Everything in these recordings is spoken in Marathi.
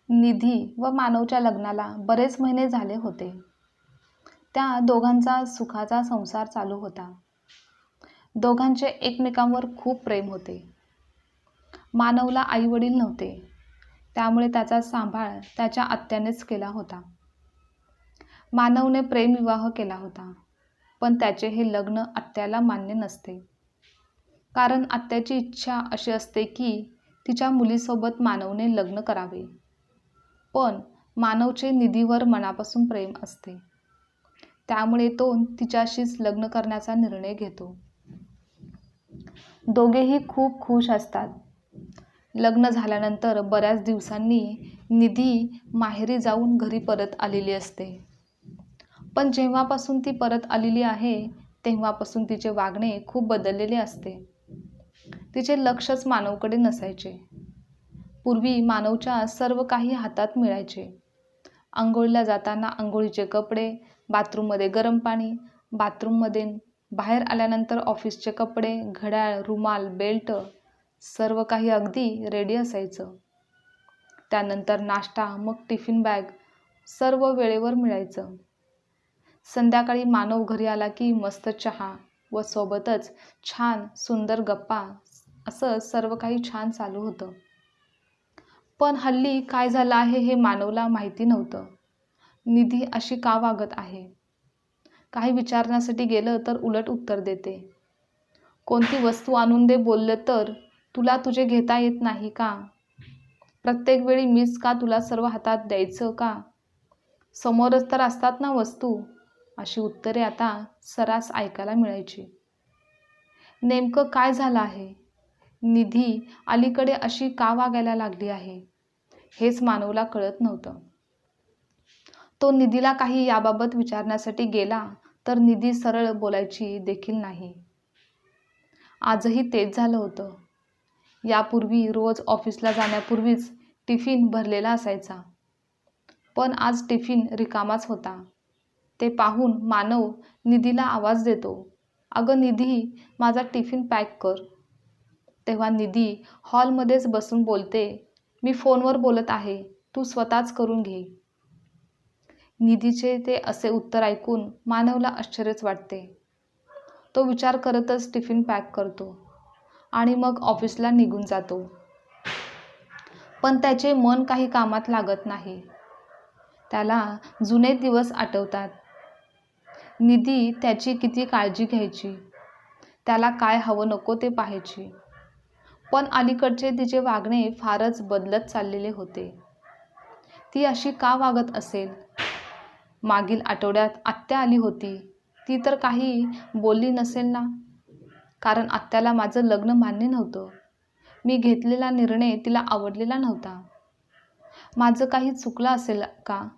निधी व मानवच्या लग्नाला बरेच महिने झाले होते. त्या दोघांचा सुखाचा संसार चालू होता. दोघांचे एकमेकांवर खूप प्रेम होते. मानवला आईवडील नव्हते, त्यामुळे त्याचा सांभाळ त्याच्या आत्यानेच केला होता. मानवने प्रेमविवाह केला होता, पण त्याचे हे लग्न आत्याला मान्य नसते. कारण आत्याची इच्छा अशी असते की तिच्या मुलीसोबत मानवने लग्न करावे. पण मानवचे निधीवर मनापासून प्रेम असते, त्यामुळे तो तिच्याशीच लग्न करण्याचा निर्णय घेतो. दोघेही खूप खुश असतात. लग्न झाल्यानंतर बऱ्याच दिवसांनी निधी माहेरी जाऊन घरी परत आलेली असते. पण जेव्हापासून ती परत आलेली आहे तेव्हापासून तिचे वागणे खूप बदललेले असते. तिचे लक्षच मानवकडे नसायचे. पूर्वी मानवच्या सर्व काही हातात मिळायचे. अंघोळीला जाताना अंघोळीचे कपडे, बाथरूममध्ये गरम पाणी, बाथरूममध्ये बाहेर आल्यानंतर ऑफिसचे कपडे, घड्याळ, रुमाल, बेल्ट सर्व काही अगदी रेडी असायचं. त्यानंतर नाश्ता, मग टिफिन बॅग सर्व वेळेवर मिळायचं. संध्याकाळी मानव घरी आला की मस्त चहा व सोबतच छान सुंदर गप्पा असं सर्व काही छान चालू होतं. पण हल्ली काय झालं आहे हे मानवला माहिती नव्हतं. निधी अशी का वागत आहे? काही विचारण्यासाठी गेलं तर उलट उत्तर देते. कोणती वस्तू आणून दे बोललं तर तुला तुझे घेता येत नाही का? प्रत्येक वेळी मीच का तुला सर्व हातात द्यायचं का? समोरच तर असतात ना वस्तू. अशी उत्तरे आता सर्रास ऐकायला मिळायची. नेमकं काय झालं आहे? निधी अलीकडे अशी का वागायला लागली आहे हेच मानवला कळत नव्हतं. तो निधीला काही याबाबत विचारण्यासाठी गेला तर निधी सरळ बोलायची देखील नाही. आजही तेच झालं होतं. यापूर्वी रोज ऑफिसला जाण्यापूर्वीच टिफिन भरलेला असायचा, पण आज टिफिन रिकामाच होता. ते पाहून मानव निधीला आवाज देतो, अगं निधी, माझा टिफिन पॅक कर. तेव्हा निधी हॉलमध्येच बसून बोलते, मी फोनवर बोलत आहे, तू स्वतःच करून घे. निधीचे ते असे उत्तर ऐकून मानवला आश्चर्यच वाटते. तो विचार करतच टिफिन पॅक करतो आणि मग ऑफिसला निघून जातो. पण त्याचे मन काही कामात लागत नाही. त्याला जुने दिवस आठवतात. निधी त्याची किती काळजी घ्यायची, त्याला काय हवं नको ते पाहायची. पण अलीकडचे तिचे वागणे फारच बदलत चाललेले होते. ती अशी का वागत असेल? मागील आठवड्यात आत्या आली होती, ती तर काही बोलली नसेल ना? कारण आत्याला माझं लग्न मान्य नव्हतं. मी घेतलेला निर्णय तिला आवडलेला नव्हता. माझं काही चुकलं असेल का?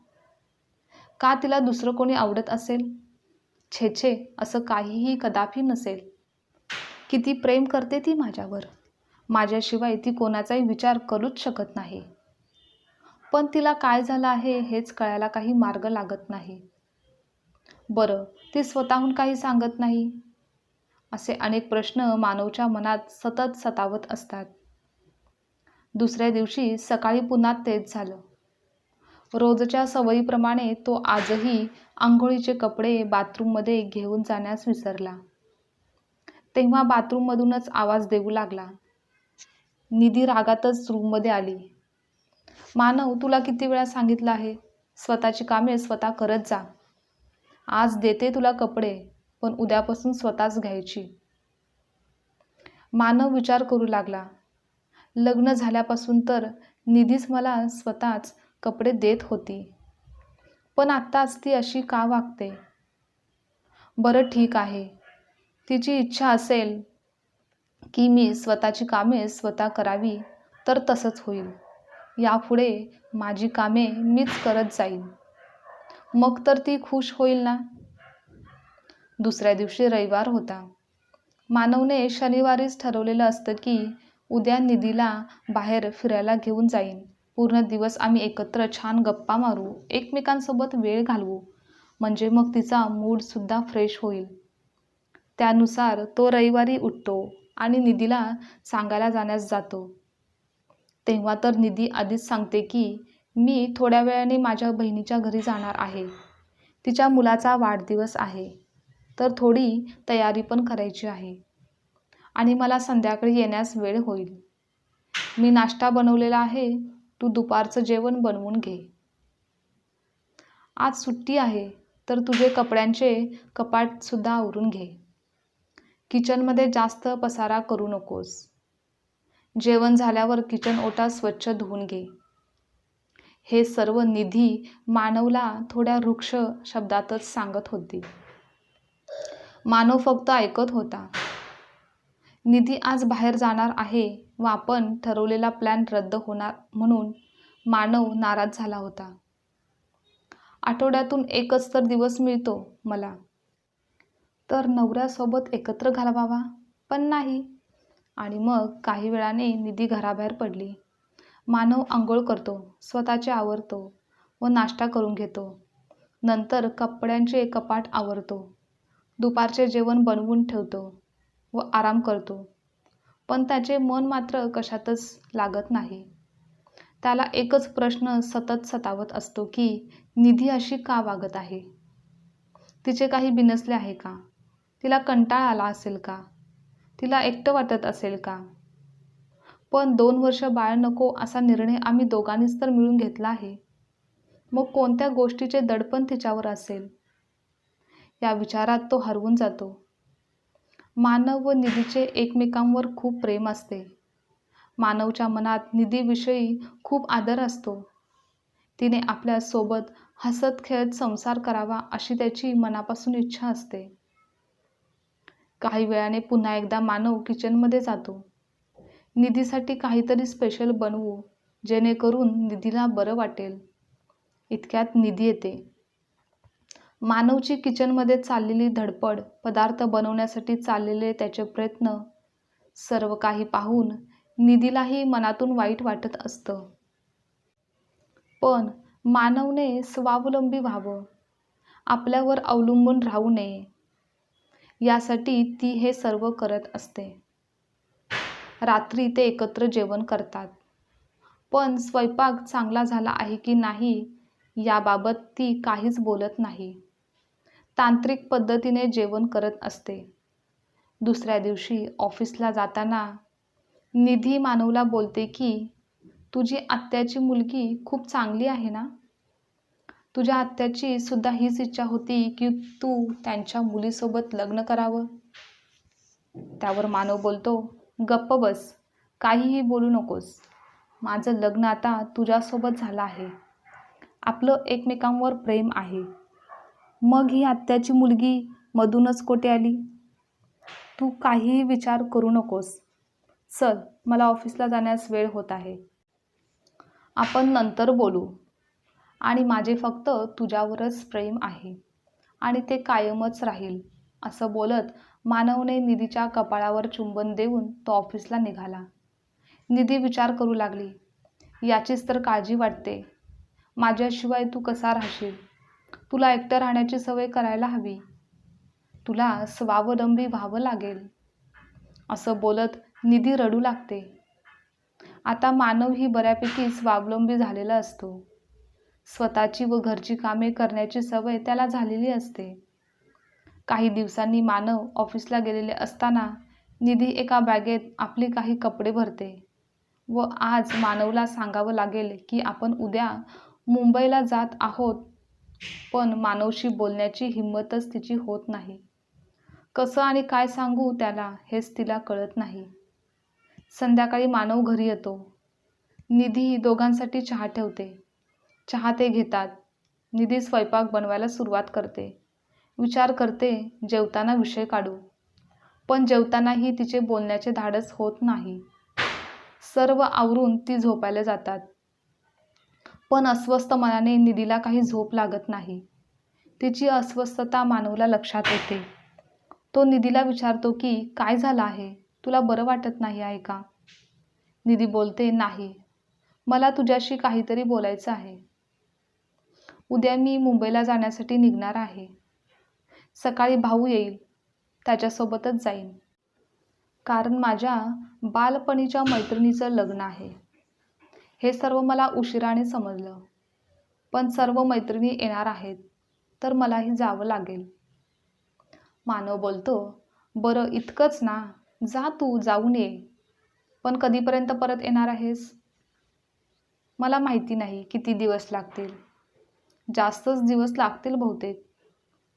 का तिला दुसरं कोणी आवडत असेल? छे, असं काहीही कदापि नसेल. किती प्रेम करते ती माझ्यावर. माझ्याशिवाय ती कोणाचाही विचार करूच शकत नाही. पण तिला काय झालं आहे हेच कळायला काही मार्ग लागत नाही. बरं, ती स्वतःहून काही सांगत नाही. असे अनेक प्रश्न मानवच्या मनात सतत सतावत असतात. दुसऱ्या दिवशी सकाळी पुन्हा तेच झालं. रोजच्या सवयीप्रमाणे तो आजही आंघोळीचे कपडे बाथरूममध्ये घेऊन जाण्यास विसरला. तेव्हा बाथरूममधूनच आवाज देऊ लागला. निधी रागातच रूममध्ये आली. मानव, तुला किती वेळा सांगितलं आहे, स्वतःची कामे स्वतः करत जा. आज देते तुला कपडे, पण उद्यापासून स्वतःच घ्यायची. मानव विचार करू लागला. लग्न झाल्यापासून तर निधीच मला स्वतःच कपडे देत होती, पण आत्ताच ती अशी का वागते? बरं ठीक आहे, तिची इच्छा असेल की मी स्वतःची कामे स्वतः करावी तर तसंच होईल. यापुढे माझी कामे मीच करत जाईन, मग तर ती खुश होईल ना? दुसऱ्या दिवशी रविवार होता. मानवने शनिवारीच ठरवलेलं असतं की उद्या निधीला बाहेर फिरायला घेऊन जाईन. पूर्ण दिवस आम्ही एकत्र छान गप्पा मारू, एकमेकांसोबत वेळ घालवू, म्हणजे मग तिचा मूडसुद्धा फ्रेश होईल. त्यानुसार तो रविवारी उठतो आणि निधीला सांगायला जाण्यास जातो. तेव्हा तर निधी आधीच सांगते की मी थोड्या वेळाने माझ्या बहिणीच्या घरी जाणार आहे. तिच्या मुलाचा वाढदिवस आहे, तर थोडी तयारी पण करायची आहे आणि मला संध्याकाळी येण्यास वेळ होईल. मी नाश्ता बनवलेला आहे, तू दुपारचं जेवण बनवून घे. आज सुट्टी आहे, तर तुझे कपड्यांचे कपाटसुद्धा आवरून घे. किचनमध्ये जास्त पसारा करू नकोस. जेवण झाल्यावर किचन ओटा स्वच्छ धुवून घे. हे सर्व निधी मानवला थोड्या रुक्ष शब्दातच सांगत होती. मानव फक्त ऐकत होता. निधी आज बाहेर जाणार आहे व आपण ठरवलेला प्लॅन रद्द होणार म्हणून मानव नाराज झाला होता. आठवड्यातून एकच तर दिवस मिळतो मला, तर नवऱ्यासोबत एकत्र घालवावा, पण नाही. आणि मग काही वेळाने निधी घराबाहेर पडली. मानव आंघोळ करतो, स्वतःचे आवरतो व नाश्ता करून घेतो. नंतर कपड्यांचे कपाट आवरतो, दुपारचे जेवण बनवून ठेवतो व आराम करतो. पण त्याचे मन मात्र कशातच लागत नाही. त्याला एकच प्रश्न सतत सतावत असतो की निधी अशी का वागत आहे? तिचे काही बिनसले आहे का? तिला कंटाळा आला असेल का? तिला एकटं वाटत असेल का? पण 2 वर्ष बाळ नको असा निर्णय आम्ही दोघांनीच तर मिळून घेतला आहे. मग कोणत्या गोष्टीचे दडपण तिच्यावर असेल? या विचारात तो हरवून जातो. मानव व निधीचे एकमेकांवर खूप प्रेम असते. मानवच्या मनात निधीविषयी खूप आदर असतो. तिने आपल्या सोबत हसत खेळत संसार करावा अशी त्याची मनापासून इच्छा असते. काही वेळाने पुन्हा एकदा मानव किचनमध्ये जातो. निधीसाठी काहीतरी स्पेशल बनवू, जेणेकरून निधीला बरं वाटेल. इतक्यात निधी येते. मानवची किचनमध्ये चाललेली धडपड, पदार्थ बनवण्यासाठी चाललेले त्याचे प्रयत्न, सर्व काही पाहून निधीलाही मनातून वाईट वाटत असतं. पण मानवने स्वावलंबी व्हावं, आपल्यावर अवलंबून राहू नये, यासाठी ती हे सर्व करत असते. रात्री ते एकत्र जेवण करतात. पण स्वयंपाक चांगला झाला आहे की नाही याबाबत ती काहीच बोलत नाही. तांत्रिक पद्धतीने जेवण करत असते. दुसऱ्या दिवशी ऑफिसला जाताना निधी मानवला बोलते की तुझी आत्याची मुलगी खूप चांगली आहे ना? तुझ्या आत्याची सुद्धा हीच इच्छा होती की तू त्यांच्या मुलीसोबत लग्न करावं. त्यावर मानव बोलतो, गप्प बस, काहीही बोलू नकोस. माझं लग्न आता तुझ्यासोबत झालं आहे. आपलं एकमेकांवर प्रेम आहे. मग ही आत्याची मुलगी मधूनच कोठे आली? तू काहीही विचार करू नकोस. चल, मला ऑफिसला जाण्यास वेळ होत आहे. आपण नंतर बोलू. आणि माझे फक्त तुझ्यावरच प्रेम आहे आणि ते कायमच राहील. असं बोलत मानवने निधीच्या कपाळावर चुंबन देऊन तो ऑफिसला निघाला. निधी विचार करू लागली, याचीच तर काळजी वाटते. माझ्याशिवाय तू कसा राहशील? तुला एकटं राहण्याची सवय करायला हवी. तुला स्वावलंबी व्हावं लागेल. असं बोलत निधी रडू लागते. आता मानव ही बऱ्यापैकी स्वावलंबी झालेला असतो. स्वतःची व घरची कामे करण्याची सवय त्याला झालेली असते. काही दिवसांनी मानव ऑफिसला गेलेले असताना निधी एका बॅगेत आपली काही कपडे भरते व आज मानवला सांगावं लागेल की आपण उद्या मुंबईला जात आहोत. पण मानवशी बोलण्याची हिंमतच तिची होत नाही. कसं आणि काय सांगू त्याला हेच तिला कळत नाही. संध्याकाळी मानव घरी येतो. निधी दोघांसाठी चहा ठेवते. चहा ते घेतात. निधी स्वयंपाक बनवायला सुरुवात करते. विचार करते जेवताना विषय काढू, पण जेवतानाही तिचे बोलण्याचे धाडस होत नाही. सर्व आवरून ती झोपायला जातात. पण अस्वस्थ मनाने निधीला काही झोप लागत नाही. तिची अस्वस्थता मानवला लक्षात येते. तो निधीला विचारतो की काय झालं आहे? तुला बरं वाटत नाही आहे का? निधी बोलते, नाही, मला तुझ्याशी काहीतरी बोलायचं आहे. उद्या मी मुंबईला जाण्यासाठी निघणार आहे. सकाळी भाऊ येईल, त्याच्यासोबतच जाईन. कारण माझ्या बालपणीच्या मैत्रिणीचं लग्न आहे. हे सर्व मला उशिराने समजलं. पण सर्व मैत्रिणी येणार आहेत, तर मलाही जावं लागेल. मानव बोलतो, बरं इतकंच ना, जा तू जाऊन ये. पण कधीपर्यंत परत येणार आहेस? मला माहिती नाही किती दिवस लागतील. जास्तच दिवस लागतील बहुतेक.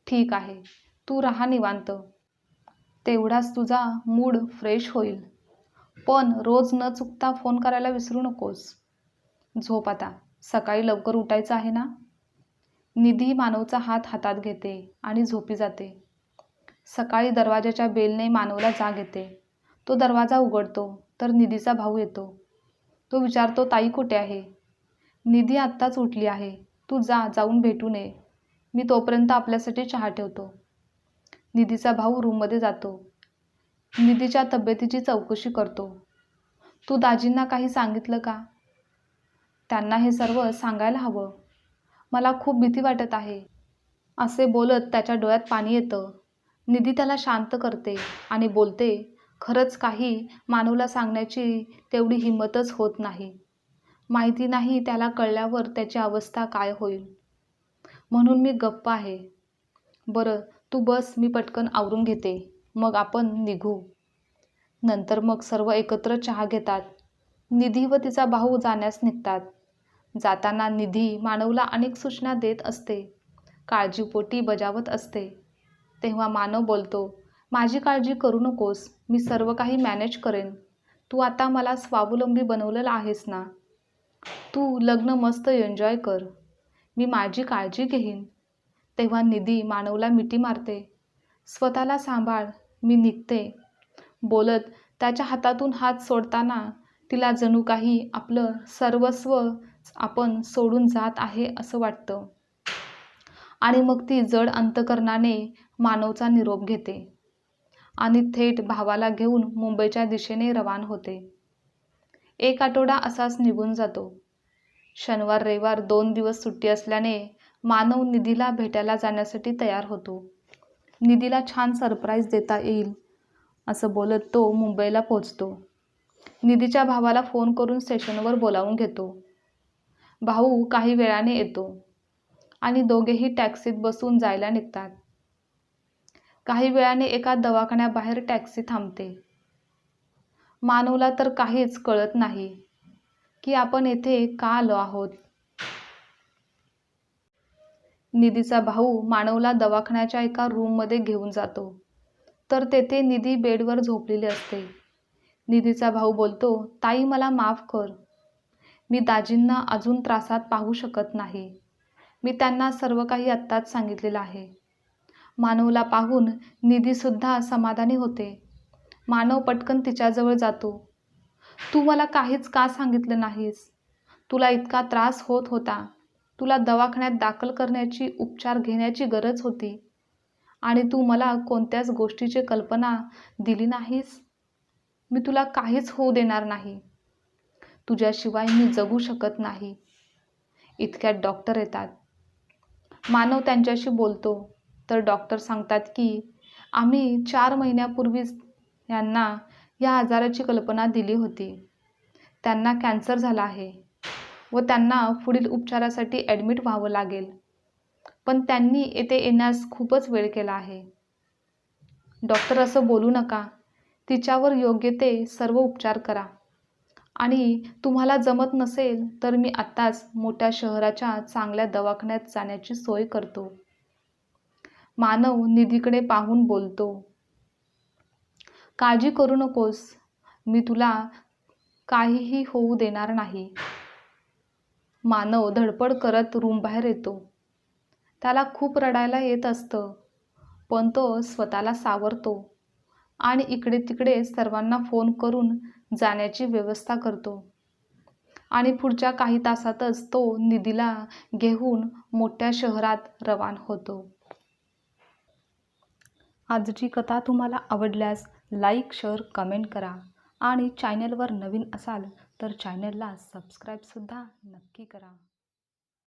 ठीक आहे, तू राहा निवांत. तेवढाच तुझा मूड फ्रेश होईल. पण रोज न चुकता फोन करायला विसरू नकोस. झोप आता, सकाळी लवकर उठायचं आहे ना. निधी मानवचा हात हातात घेते आणि झोपी जाते. सकाळी दरवाजाच्या बेलने मानवला जाग येते. तो दरवाजा उघडतो तर निधीचा भाऊ येतो. तो विचारतो, ताई कुठे आहे? निधी आत्ताच उठली आहे. तू जाऊन भेटून ये. मी तोपर्यंत आपल्यासाठी चहा ठेवतो. निधीचा भाऊ रूममध्ये जातो. निधीच्या तब्येतीची चौकशी करतो. तू दाजींना काही सांगितलं का? त्यांना हे सर्व सांगायला हवं. मला खूप भीती वाटत आहे. असे बोलत त्याच्या डोळ्यात पाणी येतं. निधी त्याला शांत करते आणि बोलते, खरंच काही मानवला सांगण्याची तेवढी हिंमतच होत नाही. माहिती नाही त्याला कळल्यावर त्याची अवस्था काय होईल. म्हणून मी गप्प आहे. बरं तू बस, मी पटकन आवरून घेते, मग आपण निघू. नंतर मग सर्व एकत्र चहा घेतात. निधी व तिचा भाऊ जाण्यास निघतात. जाताना निधी मानवला अनेक सूचना देत असते. काळजीपोटी बजावत असते. तेव्हा मानव बोलतो, माझी काळजी करू नकोस, मी सर्व काही मॅनेज करेन. तू आता मला स्वावलंबी बनवलेलं आहेस ना. तू लग्न मस्त एन्जॉय कर, मी माझी काळजी घेईन. तेव्हा निधी मानवला मिठी मारते. स्वतःला सांभाळ, मी निघते. बोलत त्याच्या हातातून हात सोडताना तिला जणू काही आपलं सर्वस्व आपण सोडून जात आहे असं वाटतं. आणि मग ती जड अंतकरणाने मानवचा निरोप घेते आणि थेट भावाला घेऊन मुंबईच्या दिशेने रवान होते. 1 आठवडा असाच निघून जातो. शनिवार रविवार 2 दिवस सुट्टी असल्याने मानव निधीला भेटायला जाण्यासाठी तयार होतो. निधीला छान सरप्राईज देता येईल असं बोलत तो मुंबईला पोहोचतो. निधीच्या भावाला फोन करून स्टेशनवर बोलावून घेतो. भाऊ काही वेळाने येतो आणि दोघेही टॅक्सीत बसून जायला निघतात. काही वेळाने एका दवाखान्याबाहेर टॅक्सी थांबते. मानवला तर काहीच कळत नाही की आपण येथे का आलो आहोत. निधीचा भाऊ मानवला दवाखान्याच्या एका रूममध्ये घेऊन जातो, तर तेथे निधी बेडवर झोपलेली असते. निधीचा भाऊ बोलतो, ताई मला माफ कर, मी दाजींना अजून त्रासात पाहू शकत नाही. मी त्यांना सर्व काही आत्ताच सांगितलेलं आहे. मानवला पाहून निधीसुद्धा समाधानी होते. मानव पटकन तिच्याजवळ जातो. तू मला काहीच का सांगितलं नाहीस? तुला इतका त्रास होत होता, तुला दवाखान्यात दाखल करण्याची, उपचार घेण्याची गरज होती आणि तू मला कोणत्याच गोष्टीची कल्पना दिली नाहीस. मी तुला काहीच होऊ देणार नाही. तुझ्याशिवाय मी जगू शकत नाही. इतक्यात डॉक्टर येतात. मानव त्यांच्याशी बोलतो तर डॉक्टर सांगतात की आम्ही 4 महिन्यापूर्वीच यांना या आजाराची कल्पना दिली होती. त्यांना कॅन्सर झाला आहे व त्यांना पुढील उपचारासाठी ॲडमिट व्हावं लागेल. पण त्यांनी येथे येण्यास खूपच वेळ केला आहे. डॉक्टर असं बोलू नका. तिच्यावर योग्य ते सर्व उपचार करा आणि तुम्हाला जमत नसेल तर मी आत्ताच मोठ्या शहराच्या चांगल्या दवाखान्यात जाण्याची सोय करतो. मानव निधीकडे पाहून बोलतो, काळजी करू नकोस, मी तुला काहीही होऊ देणार नाही. मानव धडपड करत रूमबाहेर येतो. त्याला खूप रडायला येत असतं, पण तो स्वतःला सावरतो आणि इकडे तिकडे सर्वांना फोन करून जाण्याची व्यवस्था करतो आणि पुढच्या काही तासातच तो निधीला घेऊन मोठ्या शहरात रवान होतो. आजची कथा तुम्हाला आवडल्यास लाईक, शेअर, कमेंट करा आणि चॅनलवर नवीन असाल तर चॅनलला सबस्क्राईबसुद्धा नक्की करा.